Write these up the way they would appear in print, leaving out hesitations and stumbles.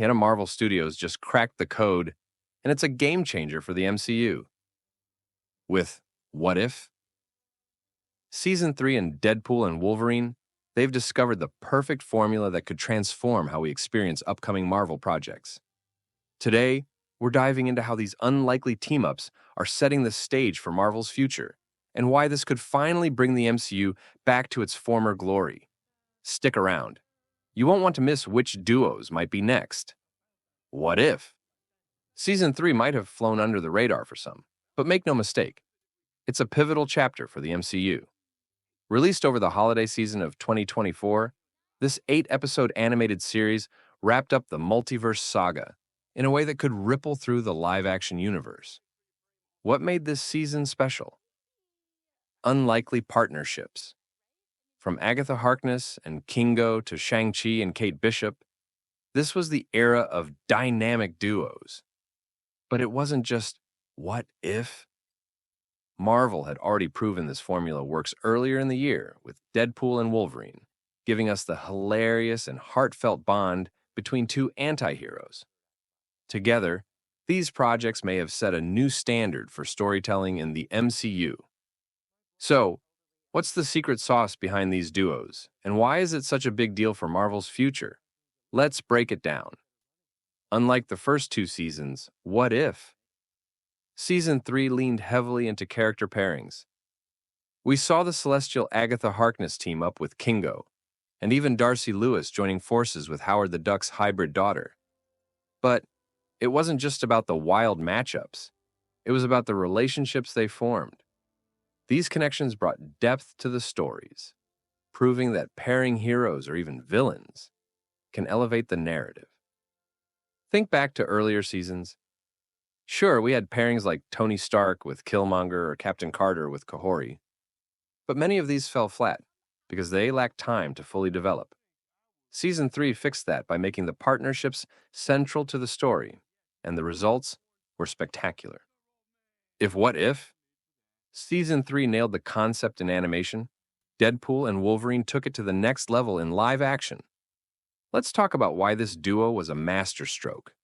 yet a Marvel Studios just cracked the code, and it's a game changer for the MCU. With What If? Season 3 and Deadpool and Wolverine, they've discovered the perfect formula that could transform how we experience upcoming Marvel projects. Today, we're diving into how these unlikely team-ups are setting the stage for Marvel's future, and why this could finally bring the MCU back to its former glory. Stick around. You won't want to miss which duos might be next. What if? Season 3 might have flown under the radar for some, but make no mistake, it's a pivotal chapter for the MCU. Released over the holiday season of 2024, this 8-episode animated series wrapped up the multiverse saga in a way that could ripple through the live-action universe. What made this season special? Unlikely partnerships. From Agatha Harkness and Kingo to Shang-Chi and Kate Bishop, this was the era of dynamic duos. But it wasn't just what if? Marvel had already proven this formula works earlier in the year with Deadpool and Wolverine, giving us the hilarious and heartfelt bond between two anti-heroes. Together, these projects may have set a new standard for storytelling in the MCU. So, what's the secret sauce behind these duos, and why is it such a big deal for Marvel's future? Let's break it down. Unlike the first two seasons, What If? Season 3 leaned heavily into character pairings. We saw the celestial Agatha Harkness team up with Kingo, and even Darcy Lewis joining forces with Howard the Duck's hybrid daughter. But it wasn't just about the wild matchups. It was about the relationships they formed. These connections brought depth to the stories, proving that pairing heroes or even villains can elevate the narrative. Think back to earlier seasons. Sure, we had pairings like Tony Stark with Killmonger or Captain Carter with Kahori, but many of these fell flat because they lacked time to fully develop. Season 3 fixed that by making the partnerships central to the story, and the results were spectacular. What if? Season 3 nailed the concept in animation. Deadpool and Wolverine took it to the next level in live action. Let's talk about why this duo was a masterstroke.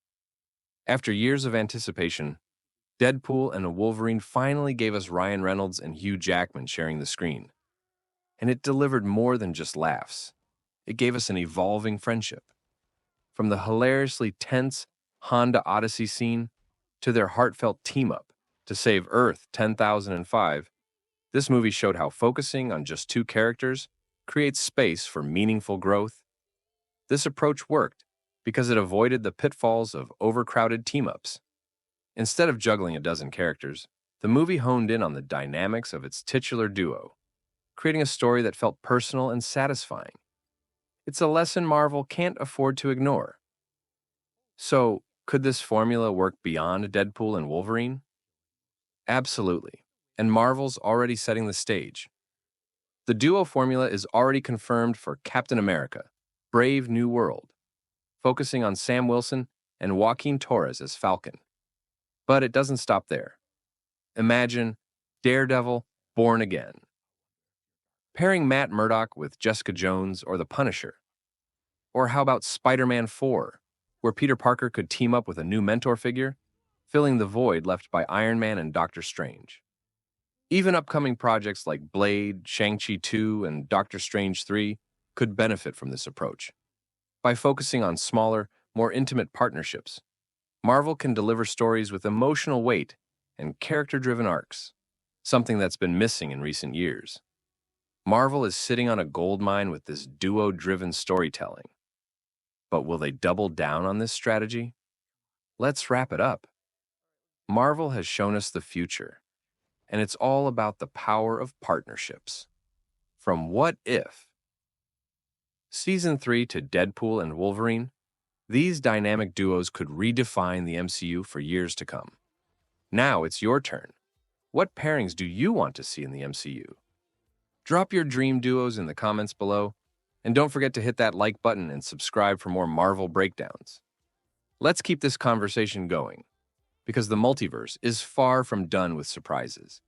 After years of anticipation, Deadpool and Wolverine finally gave us Ryan Reynolds and Hugh Jackman sharing the screen. And it delivered more than just laughs. It gave us an evolving friendship. From the hilariously tense Honda Odyssey scene to their heartfelt team-up to save Earth 10,005, this movie showed how focusing on just two characters creates space for meaningful growth. This approach worked because it avoided the pitfalls of overcrowded team-ups. Instead of juggling a dozen characters, the movie honed in on the dynamics of its titular duo, creating a story that felt personal and satisfying. It's a lesson Marvel can't afford to ignore. So, could this formula work beyond Deadpool and Wolverine? Absolutely, and Marvel's already setting the stage. The duo formula is already confirmed for Captain America, Brave New World, focusing on Sam Wilson and Joaquin Torres as Falcon. But it doesn't stop there. Imagine Daredevil, Born Again. Pairing Matt Murdock with Jessica Jones or The Punisher. Or how about Spider-Man 4, where Peter Parker could team up with a new mentor figure, filling the void left by Iron Man and Doctor Strange. Even upcoming projects like Blade, Shang-Chi 2, and Doctor Strange 3 could benefit from this approach. By focusing on smaller, more intimate partnerships, Marvel can deliver stories with emotional weight and character-driven arcs, something that's been missing in recent years. Marvel is sitting on a goldmine with this duo-driven storytelling. But will they double down on this strategy? Let's wrap it up. Marvel has shown us the future, and it's all about the power of partnerships. From What If? Season 3 to Deadpool and Wolverine, these dynamic duos could redefine the MCU for years to come. Now it's your turn. What pairings do you want to see in the MCU? Drop your dream duos in the comments below, and don't forget to hit that like button and subscribe for more Marvel breakdowns. Let's keep this conversation going, because the multiverse is far from done with surprises.